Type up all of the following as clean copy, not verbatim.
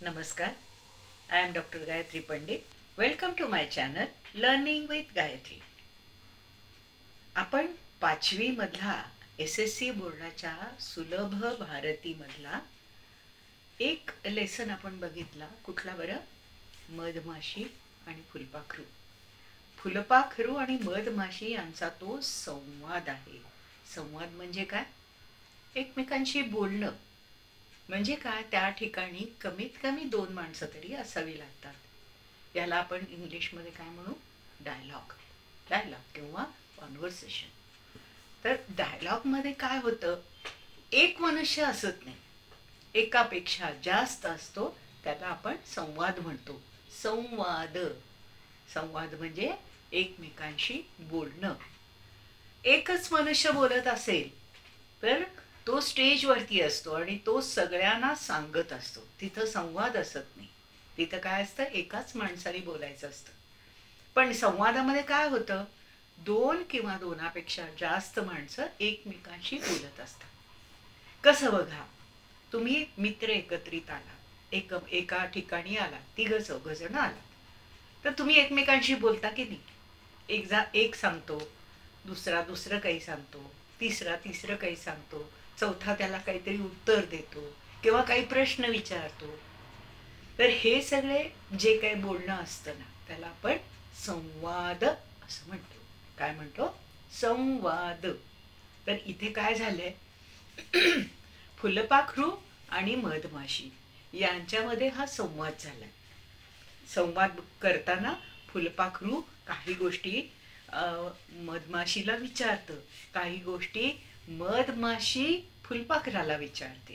नमस्कार. I am Dr. Gayatri Pandit. Welcome to my channel Learning with Gayatri. आपण 5वी मधला SSC बोर्डाच्या सुलभ भारती मधला एक लेसन आपण बघितला. कुठला बरं? मधमाशी आणि फुलपाखरू. फुलपाखरू आणि मधमाशी यांचा तो संवाद आहे. संवाद म्हणजे काय? एकमेकांशी बोलणं. म्हणजे काय? त्या ठिकाणी कमीत कमी 2 माणसं तरी असावी लागतात. याला आपण इंग्लिशमध्ये काय म्हणू? डायलॉग. डायलॉग किंवा कॉन्व्हर्सेशन. तर डायलॉगमध्ये काय होतं? एक मनुष्य असत नाही, एकापेक्षा जास्त असतो. त्याला आपण संवाद म्हणतो. संवाद. संवाद म्हणजे एकमेकांशी बोलणं. एकच मनुष्य बोलत असेल तर तो स्टेजवरती असतो आणि तो सगळ्यांना सांगत असतो. तिथं संवाद असत नाही. तिथं काय असतं? एकाच माणसाने बोलायचं असतं. पण संवादामध्ये काय होतं? 2 किंवा 2पेक्षा जास्त माणसं एकमेकांशी बोलत असतात. कसं बघा, तुम्ही मित्र एकत्रित आला, एका ठिकाणी आला, 3-4 जण आला, तर तुम्ही एकमेकांशी बोलता की नाही? एक सांगतो, दुसरं काही सांगतो, तिसरं काही सांगतो, चौथा त्याला काहीतरी उत्तर देतो किंवा काही प्रश्न विचारतो. तर हे सगळे जे काही बोलणं असतं ना, त्याला आपण संवाद असं म्हणतो. काय म्हणतो? संवाद. तर इथे काय झालंय? फुलपाखरू आणि मधमाशी यांच्यामध्ये हा संवाद झालाय. संवाद करताना फुलपाखरू काही गोष्टी मधमाशीला विचारतं, काही गोष्टी मधमाशी फुलपाखराला विचारते.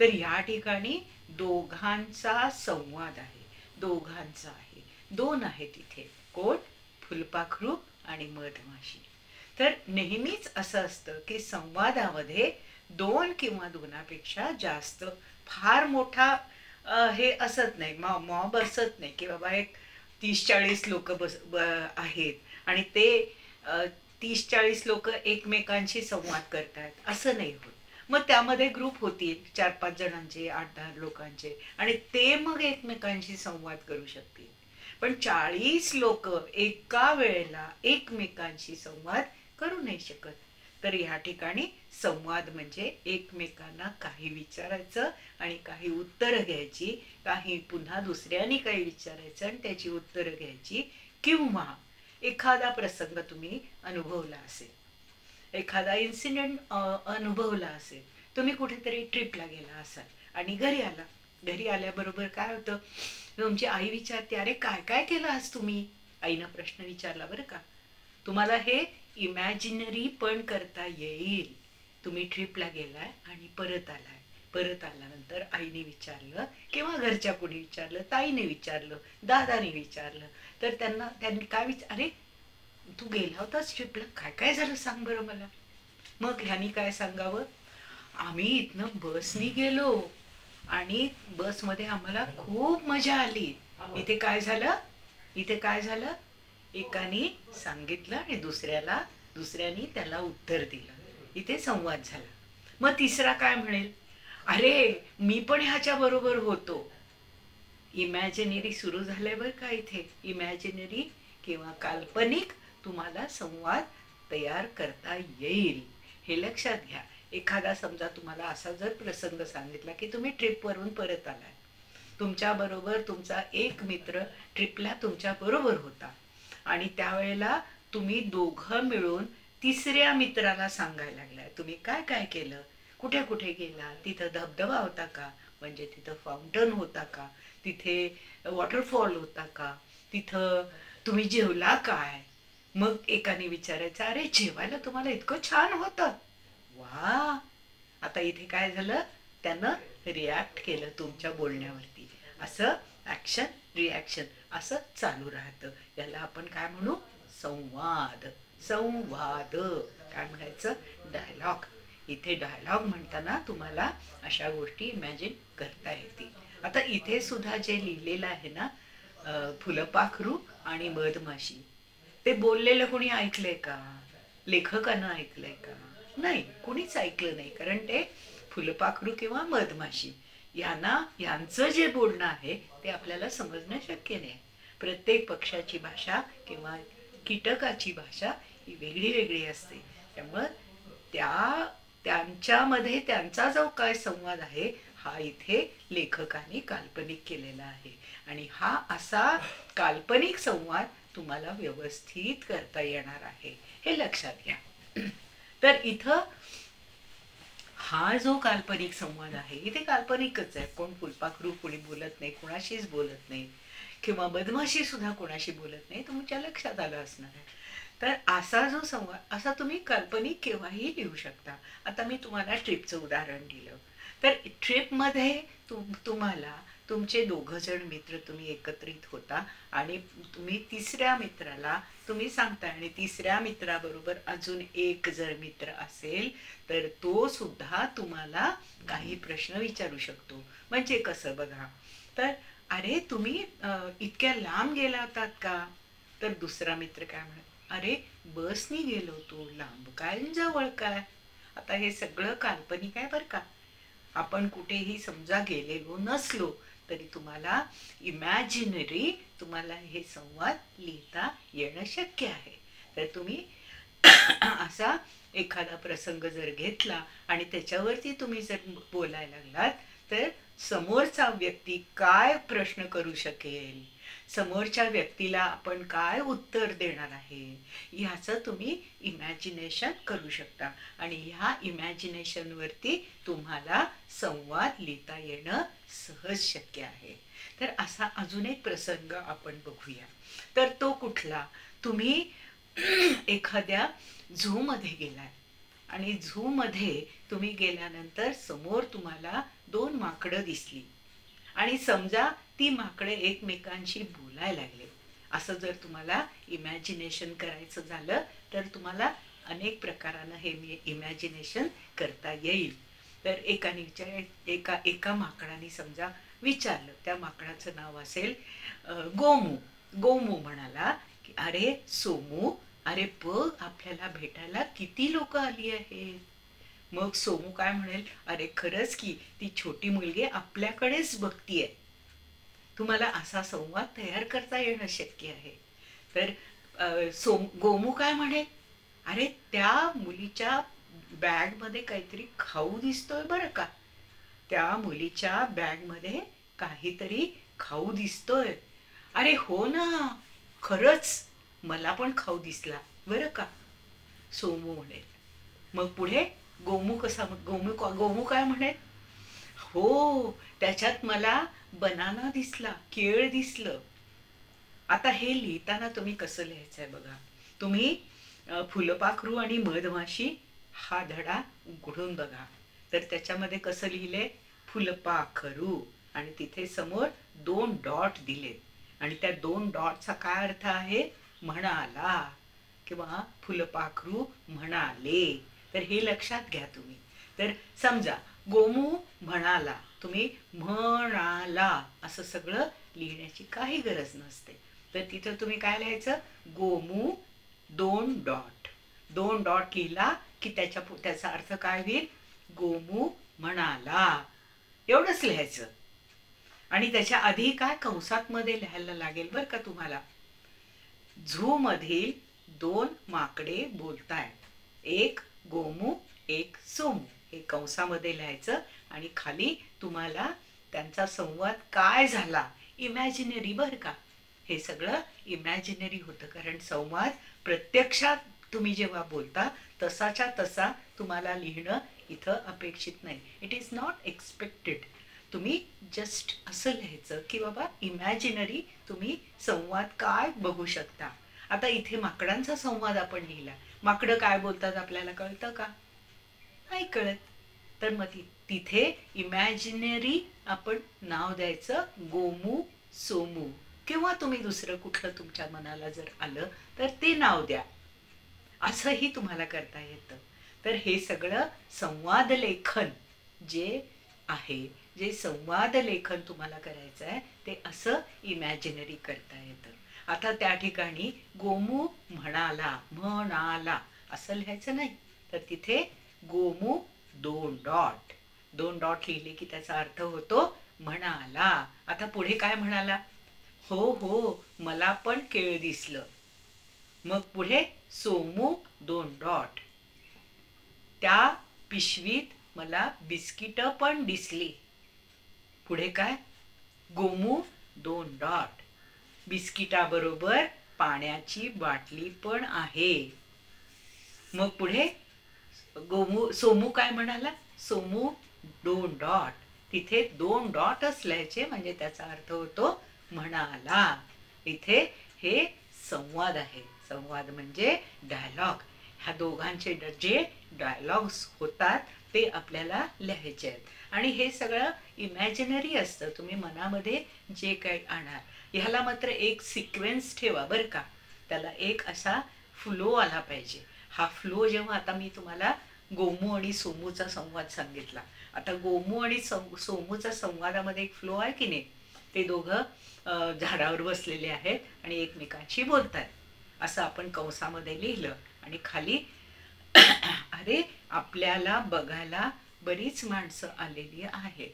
तर या ठिकाणी दोघांचा संवाद आहे. दोघांचा आहे. 2 आहेत इथे. कोण? फुलपाखरू आणि मधमाशी. तर नेहमीच असं असतं की संवादामध्ये 2 किंवा 2पेक्षा जास्त फार मोठा हे असत नाही, मॉब असत नाही की बाबा एक 30-40 लोक आहेत आणि ते 30-40 लोक एकमेकांशी संवाद करतात असं नाही होत. मग त्यामध्ये ग्रुप होतील 4-5 जणांचे, 8-10 लोकांचे, आणि ते मग एकमेकांशी संवाद करू शकतील. पण 40 लोक एका वेळेला एकमेकांशी संवाद करू नाही शकत. तर या ठिकाणी संवाद म्हणजे एकमेकांना काही विचारायचं आणि काही उत्तरं घ्यायची, काही पुन्हा दुसऱ्यांनी काही विचारायचं आणि त्याची उत्तरं घ्यायची. किंवा एखादा प्रसंग तुम्ही अनुभवला असेल, एखादा इन्सिडेंट अनुभवला असेल. तुम्ही कुठेतरी ट्रिपला गेला असाल आणि घरी आल्याबरोबर काय होतं? तुमची आई विचारते, अरे काय काय केलं आज तुम्ही? आईनं प्रश्न विचारला बरं का. तुम्हाला हे इमॅजिनरी पण करता येईल. तुम्ही ट्रिपला गेलाय आणि परत आल्यानंतर आईने विचारलं किंवा घरच्या कोणी विचारलं, ताईने विचारलं, दादाने विचारलं, तर त्यांनी काय अरे तू गेला होतास ट्रिपला, काय काय झालं सांग बरं मला. मग ह्यानी काय सांगावं? आम्ही इथनं बसनी गेलो आणि बसमध्ये आम्हाला खूप मजा आली. इथे काय झालं? एकाने सांगितलं आणि दुसऱ्याने त्याला उत्तर दिलं. इथे संवाद झाला. मग तिसरा काय म्हणेल? अरे मी पण ह्याच्या बरोबर होतो. इमॅजिनरी सुरू झालंय बरं का इथे. इमॅजिनरी किंवा काल्पनिक तुम्हाला संवाद तयार करता येईल, हे लक्षात घ्या. एखादा समजा तुम्हाला असा जर प्रसंग सांगितला की तुम्ही ट्रिपवरून परत आलाय, तुमच्या बरोबर तुमचा एक मित्र ट्रिपला तुमच्या बरोबर होता आणि त्यावेळेला तुम्ही दोघं मिळून तिसऱ्या मित्राला सांगायला लागलाय तुम्ही काय काय केलं, कुठे कुठे गेला, तिथं धबधबा होता का, म्हणजे तिथं फाउंटन होता का, तिथे वॉटरफॉल होता का, तिथं तुम्ही जेवला काय. मग एकाने विचारायचं, अरे जेवायला तुम्हाला इतकं छान होतं, वा. आता इथे काय झालं? त्यानं रिॲक्ट केलं तुमच्या बोलण्यावरती. असं ऍक्शन रिॲक्शन असं चालू राहतं. याला आपण काय म्हणू? संवाद. संवाद काय म्हणायचं? डायलॉग. इथे डायलॉग म्हणताना तुम्हाला अशा गोष्टी इमॅजिन करता येतील. आता इथे सुद्धा जे लिहिलेलं आहे ना, फुलपाखरू आणि मधमाशी, ते बोललेलं कोणी ऐकलंय का? लेखकानं ऐकलंय का? नाही, कुणीच ऐकलं नाही. कारण ते फुलपाखरू किंवा मधमाशी यांचं जे बोलणं आहे ते आपल्याला समजणं शक्य नाही. प्रत्येक पक्षाची भाषा किंवा कीटकाची भाषा ही वेगळी वेगळी असते. त्यामुळं त्यांच्यामध्ये त्यांचा जो काय संवाद आहे हा इथे लेखकाने काल्पनिक केलेला आहे. आणि हा असा काल्पनिक संवाद तुम्हाला व्यवस्थित करता येणार आहे, हे लक्षात घ्या. तर इथं हा जो काल्पनिक संवाद आहे इथे काल्पनिकच आहे. कोण फुलपाखरू कोणी बोलत नाही, कोणाशीच बोलत नाही, किंवा मधमाशी सुद्धा कोणाशी बोलत नाही, तुमच्या लक्षात आलं असणार आहे. तर असा जो संवाद असा तुम्ही काल्पनिक केव्हाही लिहू शकता. आता मी तुम्हाला ट्रिपचं उदाहरण दिलं, तर ट्रिपमध्ये तुम्हाला तुमचे 2 जण मित्र तुम्ही एकत्रित होता आणि तुम्ही तिसऱ्या मित्राला तुम्ही सांगता, आणि तिसऱ्या मित्राबरोबर अजून एक जर मित्र असेल तर तो सुद्धा तुम्हाला काही प्रश्न विचारू शकतो. म्हणजे कसं बघा, तर अरे तुम्ही इतक्या लांब गेला होतात का? तर दुसरा मित्र काय म्हणत, अरे बसनी गेलो होतो, लांब काय जवळ काय. आता हे सगळं काल्पनिक आहे बरं का. आपण कुठेही समजा गेलेलो नसलो तरी तुम्हाला इमॅजिनरी तुम्हाला हे संवाद लिहिता येणं शक्य आहे. तर तुम्ही असा एखादा प्रसंग जर घेतला आणि त्याच्यावरती तुम्ही जर बोलायला लागलात तर समोरचा व्यक्ती काय प्रश्न करू शकेल, समोरच्या व्यक्तीला आपण काय उत्तर देणार आहे, ह्याचं तुम्ही इमॅजिनेशन करू शकता. आणि ह्या इमॅजिनेशनवरती तुम्हाला संवाद लिहिता येणं सहज शक्य आहे. तर असा अजून एक प्रसंग आपण बघूया. तर तो कुठला, तुम्ही एखाद्या झू मध्ये गेलाय आणि झू मध्ये तुम्ही गेल्यानंतर समोर तुम्हाला 2 माकडं दिसली आणि समजा ती माकडे एकमेकांशी बोलायला लागले. असं जर तुम्हाला इमॅजिनेशन करायचं झालं तर तुम्हाला अनेक प्रकारानं हे इमॅजिनेशन करता येईल. तर एका माकडाने समजा विचारलं, त्या माकडाचं नाव असेल गोमू. गोमू म्हणाला की अरे सोमू, अरे बघ आपल्याला भेटायला किती लोक आली आहेत. मग सोमू काय म्हणेल, अरे खरंच की ती छोटी मुलगी आपल्याकडेच बघतीये. तुम्हाला असा संवाद तयार करता येणं शक्य आहे. तर गोमू काय म्हणेल, अरे त्या मुलीच्या बॅग मध्ये काहीतरी खाऊ दिसतोय बरं का, त्या मुलीच्या बॅग मध्ये काहीतरी खाऊ दिसतोय. अरे हो ना, खरंच मला पण खाऊ दिसला बरं का, सोमू म्हणेल. मग पुढे गोमू काय म्हणेल, हो त्याच्यात मला बनाना दिसला, केळ दिसलं. आता हे लिहिताना तुम्ही कसं लिहायचंय बघा. तुम्ही फुलपाखरू आणि मधमाशी हा धडा उघडून बघा. तर त्याच्यामध्ये कसं लिहिले, फुलपाखरू आणि तिथे समोर 2 डॉट दिलेत आणि त्या 2 डॉटचा काय अर्थ आहे, म्हणाला किंवा फुलपाखरू म्हणाले. तर हे लक्षात घ्या तुम्ही. तर समजा गोमू म्हणाला, तुम्ही म्हणाला असं सगळं लिहिण्याची काही गरज नसते. तर तिथं तुम्ही काय लिहायचं, गोमू 2 डॉट. 2 डॉट लिहिला की त्याचा अर्थ काय होईल, गोमू म्हणाला, एवढंच लिहायचं. आणि त्याच्या आधी काय कंसात मध्ये लिहायला लागेल बरं का तुम्हाला, झू मधील 2 माकडे बोलताय, एक गोमू एक सोमू, हे कंसामध्ये लिहायचं. आणि खाली तुम्हाला त्यांचा संवाद काय झाला, इमॅजिनरी बरं का, हे सगळं इमॅजिनरी होतं. कारण संवाद प्रत्यक्षात तुम्ही जेव्हा बोलता तसाच्या तसा तुम्हाला लिहिणं इथं अपेक्षित नाही. It is not expected. तुम्ही जस्ट असं लिहायचं की बाबा इमॅजिनरी तुम्ही संवाद काय बघू शकता. आता इथे माकडांचा संवाद आपण लिहिला, माकडं काय बोलतात आपल्याला कळतं का, नाही कळत. तर मग तिथे इमॅजिनरी आपण नाव द्यायचं गोमू सोमू, किंवा तुम्ही दुसरं कुठलं तुमच्या मनाला जर आलं तर ते नाव द्या. असंही तुम्हाला करता येतं. तर हे सगळं संवाद लेखन जे आहे, जे संवाद लेखन तुम्हाला करायचं आहे ते असं इमॅजिनरी करता येतं. आता त्या ठिकाणी गोमू म्हणाला असं लिहायचं नाही. तर तिथे गोमू 2 डॉट, 2 डॉट लिहिले की त्याचा अर्थ होतो म्हणाला. आता पुढे काय म्हणाला? हो हो, मला पण केळ दिसलं. मग पुढे सोमू 2 डॉट, त्या पिशवीत मला बिस्किट पण दिसली. पुढे काय? गोमू 2 डॉट, बिस्किटाबरोबर पाण्याची बाटली पण आहे. मग पुढे सोमू काय म्हणाला? सोमू 2 डॉट, तिथे 2 डॉट असल्याचे म्हणजे त्याचा अर्थ होतो म्हणाला. इथे हे संवाद आहे. संवाद म्हणजे डायलॉग. ह्या दोघांचे जे डायलॉग्स होतात ते आपल्याला लिहायचे आहेत. आणि हे सगळं इमॅजिनरी असतं. तुम्ही मनामध्ये जे काही आणणार, ह्याला मात्र एक सिक्वेन्स ठेवा बरं का. त्याला एक असा फ्लो आला पाहिजे. हा फ्लो जेव्हा, आता मी तुम्हाला गोमू आणि सोमूचा संवाद सांगितला, आता गोमू आणि सोमूचा संवादामध्ये एक फ्लो आहे की नाही. ते दोघं झाडावर बसलेले आहेत आणि एकमेकांशी बोलतात असं आपण कंसामध्ये लिहिलं. आणि खाली अरे आपल्याला बघायला बरीच माणसं आलेली आहेत.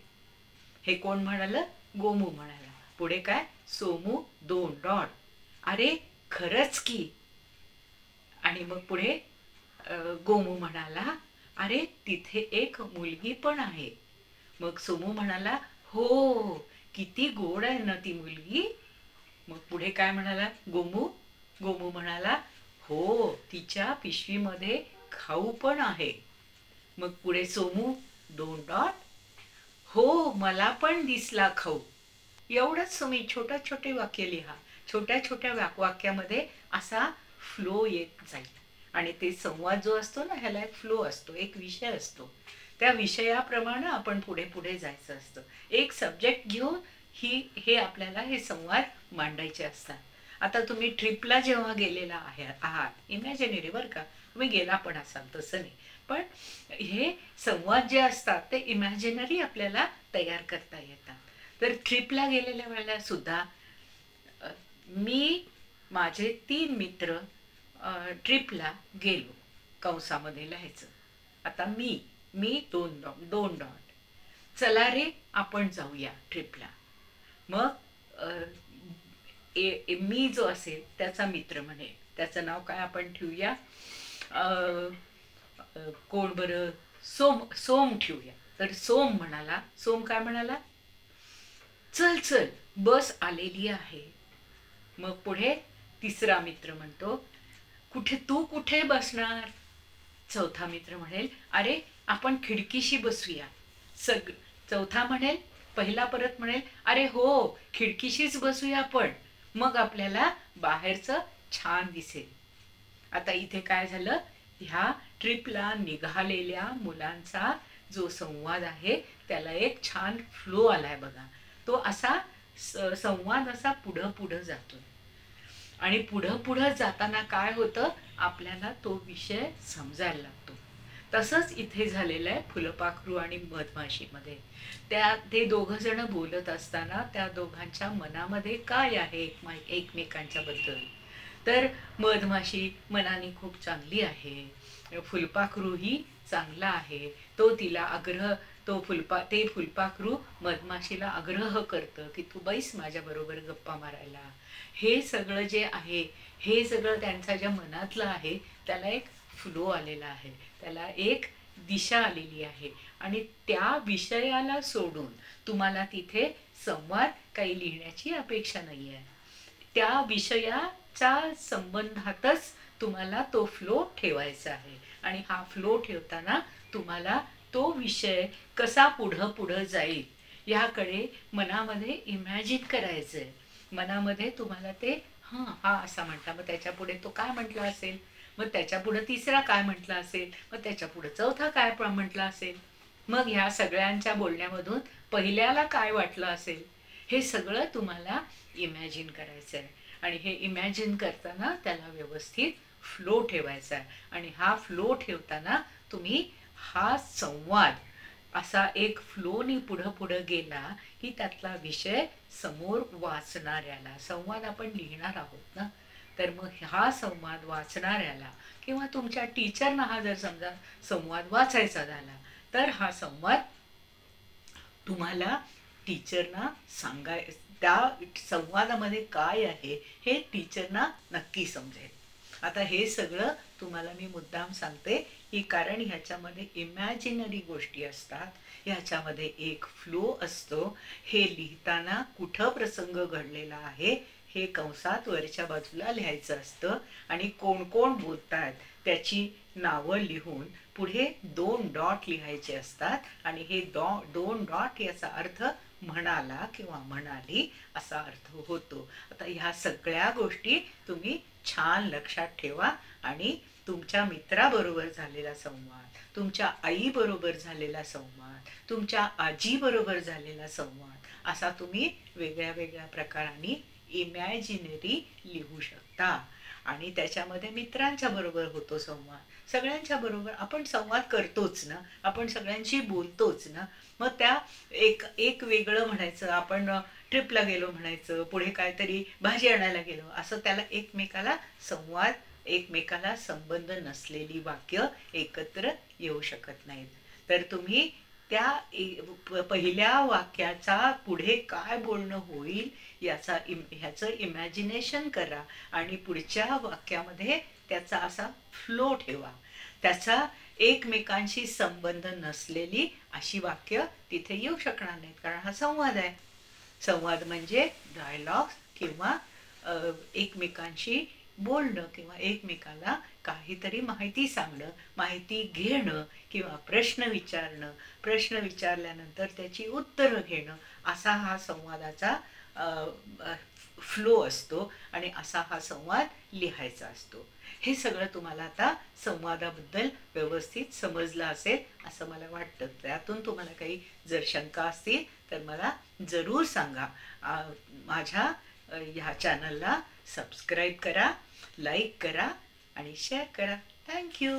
हे कोण म्हणालं? गोमू म्हणाला. पुढे काय? सोमू 2 डॉट, अरे खरंच की. आणि मग पुढे गोमू म्हणाला, अरे तिथे एक मुलगी पण आहे. मग सोमू म्हणाला, हो किती गोड आहे ना ती मुलगी. मग पुढे काय म्हणाला गोमू? गोमू म्हणाला, हो तिच्या पिशवीमध्ये खाऊ पण आहे. मग पुढे सोमू 2 डॉट, हो मला पण दिसला खाऊ. एवढंच तुम्ही छोटे छोटे वाक्य लिहा. छोट्या छोट्या वाक्यामध्ये असा फ्लो येत जाईल. आणि ते संवाद जो असतो ना, ह्याला एक फ्लो असतो, एक विषय असतो. त्या विषयाप्रमाणे आपण पुढे पुढे जायचं असतं. एक सब्जेक्ट घेऊन हे आपल्याला हे संवाद मांडायचे असतात. आता तुम्ही ट्रिपला जेव्हा गेलेला आहात, इमॅजिनरी बरं का, तुम्ही गेला पण असाल तसं नाही, पण हे संवाद जे असतात ते इमॅजिनरी आपल्याला तयार करता येतात. तर ट्रिपला गेलेल्या वेळेला सुद्धा मी माझे 3 मित्र ट्रिपला गेलो, कंसामध्ये लिहायचं. आता मी 2 डॉट, चला रे आपण जाऊया ट्रिपला. मग मी जो असेल त्याचा मित्र म्हणे, त्याचं नाव काय आपण ठेवूया? कोण बरं? सोम ठेवूया. तर सोम म्हणाला, सोम काय म्हणाला? चल चल बस आलेली आहे. मग पुढे तिसरा मित्र म्हणतो, तू कुठे बसणार? चौथा मित्र म्हणेल, अरे आपण खिडकीशी बसूया. चौथा म्हणेल, पहिला परत म्हणेल, अरे हो खिडकीशीच बसूया आपण, मग आपल्याला बाहेरचं छान दिसेल. आता इथे काय झालं? ह्या ट्रिपला निघालेल्या मुलांचा जो संवाद आहे त्याला एक छान फ्लो आलाय बघा. तो असा संवाद असा पुढं पुढं जातो. आणि पुढं पुढं जाताना काय होतं? आपल्याला तो विषय समजायला लागतो. तसंच इथे झालेलं आहे फुलपाखरू आणि मधमाशीमध्ये. ते दोघं जण बोलत असताना त्या दोघांच्या मनामध्ये काय आहे एकमेकांच्या बद्दल? तर मधमाशी मनाने खूप चांगली आहे, फुलपाखरूही चांगला आहे. तो तिला ते फुलपाखरू मधमाशीला आग्रह करतं की तू बैस माझ्याबरोबर गप्पा मारायला. हे सगळं जे आहे, हे सगळं त्यांच्या ज्या मनातलं आहे त्याला एक फ्लो आलेला आहे, त्याला एक दिशा आलेली आहे. आणि त्या विषयाला सोडून तुम्हाला तिथे संवाद काही लिहिण्याची अपेक्षा नाही आहे. त्या विषयाच्या संबंधातच तुम्हाला तो फ्लो ठेवायचा आहे. आणि हा फ्लो ठेवताना तुम्हाला तो विषय कसा पुढं पुढं जाईल याकडे मनामध्ये इमॅजिन करायचं आहे. मनामध्ये तुम्हाला ते हा असा म्हटला, मग त्याच्या पुढे तो काय म्हटला असेल, मग त्याच्या पुढे तिसरा काय म्हटला असेल, मग त्याच्या पुढे चौथा काय म्हटला असेल, मग ह्या सगळ्यांच्या बोलण्यामधून पहिल्याला काय वाटलं असेल, हे सगळं तुम्हाला इमॅजिन करायचं आहे. आणि हे इमॅजिन करताना त्याला व्यवस्थित फ्लो ठेवायचा आहे. आणि हा फ्लो ठेवताना तुम्ही हा संवाद असा एक फ्लोनी पुढं पुढं गेला की त्यातला विषय समोर वाचणाऱ्याला, संवाद आपण लिहिणार आहोत ना, तर मग हा संवाद वाचणाऱ्याला किंवा तुमच्या टीचरना हा जर समजा संवाद वाचायचा झाला तर हा संवाद तुम्हाला टीचरना त्या संवादामध्ये काय आहे हे टीचरना नक्की समजेल. आता हे सगळं तुम्हाला मी मुद्दाम सांगते की कारण ह्याच्यामध्ये इमॅजिनरी गोष्टी असतात, ह्याच्यामध्ये एक फ्लो असतो. हे लिहिताना कुठं प्रसंग घडलेला आहे हे कंसात वरच्या बाजूला लिहायचं असतं आणि कोण कोण बोलतात त्याची नावं लिहून पुढे 2 डॉट लिहायचे असतात आणि हे 2 डॉट याचा अर्थ म्हणाला किंवा म्हणाली असा अर्थ होतो. आता ह्या सगळ्या गोष्टी तुम्ही छान लक्षात ठेवा आणि तुमच्या मित्राबरोबर झालेला संवाद, तुमच्या आईबरोबर झालेला संवाद, तुमच्या आजीबरोबर झालेला संवाद असा तुम्ही वेगळ्या वेगळ्या प्रकारांनी इमॅजिनरी लिहू शकता. आणि त्याच्यामध्ये मित्रांच्या बरोबर होतो संवाद, सगळ्यांच्या बरोबर आपण संवाद करतोच ना, आपण सगळ्यांशी बोलतोच ना. मग त्या एक वेगळं म्हणायचं, आपण ट्रिपला गेलो म्हणायचं, पुढे काहीतरी भाजी आणायला गेलो असं, त्याला एकमेकाला संवाद, एकमेकाला संबंध नसलेली वाक्य एकत्र येऊ शकत नाहीत. तर तुम्ही त्या पहिल्या वाक्याचा पुढे काय बोलणं होईल ह्याचं इमॅजिनेशन करा आणि पुढच्या वाक्यामध्ये त्याचा असा फ्लो ठेवा. त्याचा एकमेकांशी संबंध नसलेली अशी वाक्य तिथे येऊ शकणार नाहीत, कारण हा संवाद आहे. संवाद म्हणजे डायलॉग किंवा एकमेकांशी बोलणं किंवा एकमेकाला काहीतरी माहिती सांगणं, माहिती घेणं किंवा प्रश्न विचारणं, प्रश्न विचारल्यानंतर त्याची उत्तरं घेणं असा हा संवादाचा फ्लो असतो आणि असा हा संवाद लिहायचा असतो. हे सगळं तुम्हाला आता संवादाबद्दल व्यवस्थित समजलं असेल असं मला वाटतं. त्यातून तुम्हाला काही जर शंका असतील तर मला जरूर सांगा. माझ्या ह्या चॅनलला सबस्क्राईब करा, लाईक करा आणि शेअर करा. थँक्यू.